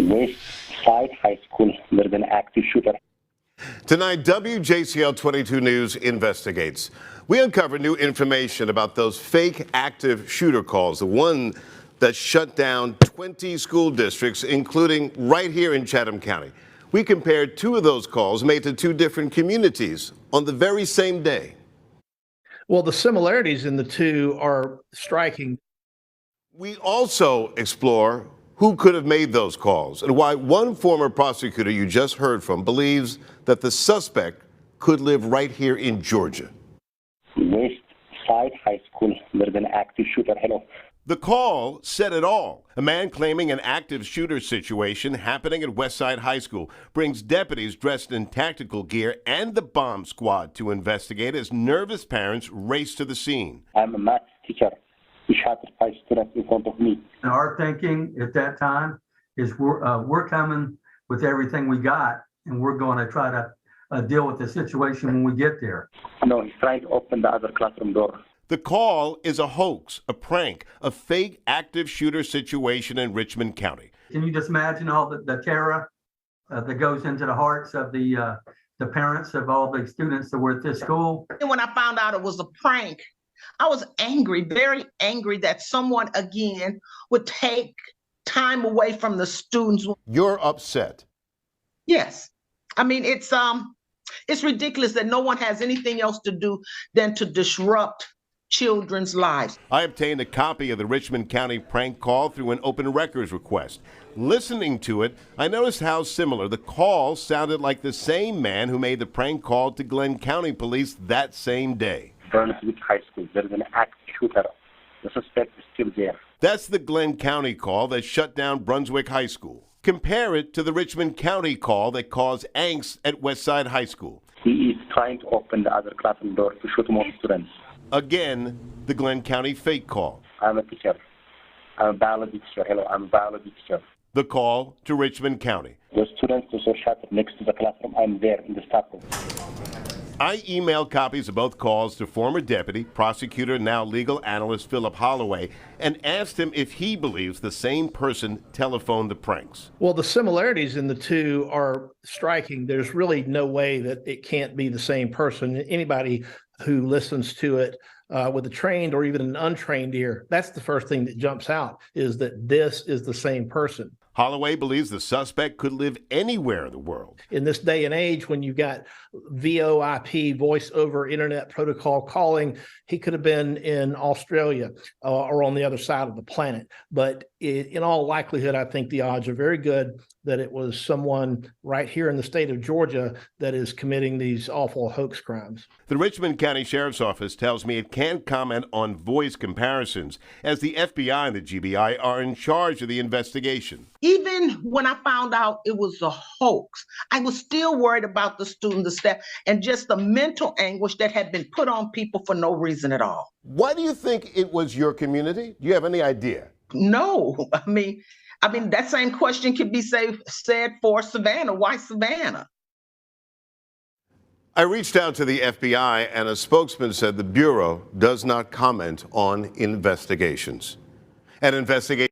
West Side High School. There's an active shooter. Tonight, WJCL 22 News investigates. We uncover new information about those fake active shooter calls, the one that shut down 20 school districts, including right here in Chatham County. We compared two of those calls made to two different communities on the very same day. Well, the similarities in the two are striking. We also explore who could have made those calls and why one former prosecutor you just heard from believes that the suspect could live right here in Georgia. West Side High School. There's an active shooter. Hello. The call said it all. A man claiming an active shooter situation happening at Westside High School brings deputies dressed in tactical gear and the bomb squad to investigate as nervous parents race to the scene. I'm a math teacher. He shot 5 students in front of me. And our thinking at that time is we're coming with everything we got, and we're going to try to deal with the situation when we get there. No, he's trying to open the other classroom door. The call is a hoax, a prank, a fake active shooter situation in Richmond County. Can you just imagine all the terror that goes into the hearts of the parents of all the students that were at this school? And when I found out it was a prank, I was angry, very angry that someone again would take time away from the students. You're upset. Yes. I mean, it's ridiculous that no one has anything else to do than to disrupt children's lives. I obtained a copy of the Richmond County prank call through an open records request. Listening to it, I noticed how similar the call sounded like the same man who made the prank call to Glenn County Police that same day. Brunswick High School. There's an active shooter. The suspect is still there. That's the Glenn County call that shut down Brunswick High School. Compare it to the Richmond County call that caused angst at Westside High School. He is trying to open the other classroom door to shoot more students. Again, the Glenn County fake call. I'm a teacher. I'm a biology teacher. Hello, I'm a biology teacher. The call to Richmond County. The students also shot next to the classroom. I'm there in the staff room. I emailed copies of both calls to former deputy, prosecutor, now legal analyst Philip Holloway, and asked him if he believes the same person telephoned the pranks. Well, the similarities in the two are striking. There's really no way that it can't be the same person. Anybody who listens to it with a trained or even an untrained ear, that's the first thing that jumps out, is that this is the same person. Holloway believes the suspect could live anywhere in the world. In this day and age, when you've got VoIP, voice over internet protocol calling, he could have been in Australia or on the other side of the planet. But in all likelihood, I think the odds are very good that it was someone right here in the state of Georgia that is committing these awful hoax crimes. The Richmond County Sheriff's Office tells me it can't comment on voice comparisons, as the FBI and the GBI are in charge of the investigation. Even when I found out it was a hoax, I was still worried about the student, the staff, and just the mental anguish that had been put on people for no reason at all. Why do you think it was your community? Do you have any idea? No, I mean, that same question could be said for Savannah. Why Savannah? I reached out to the FBI, and a spokesman said the Bureau does not comment on investigations. An investigation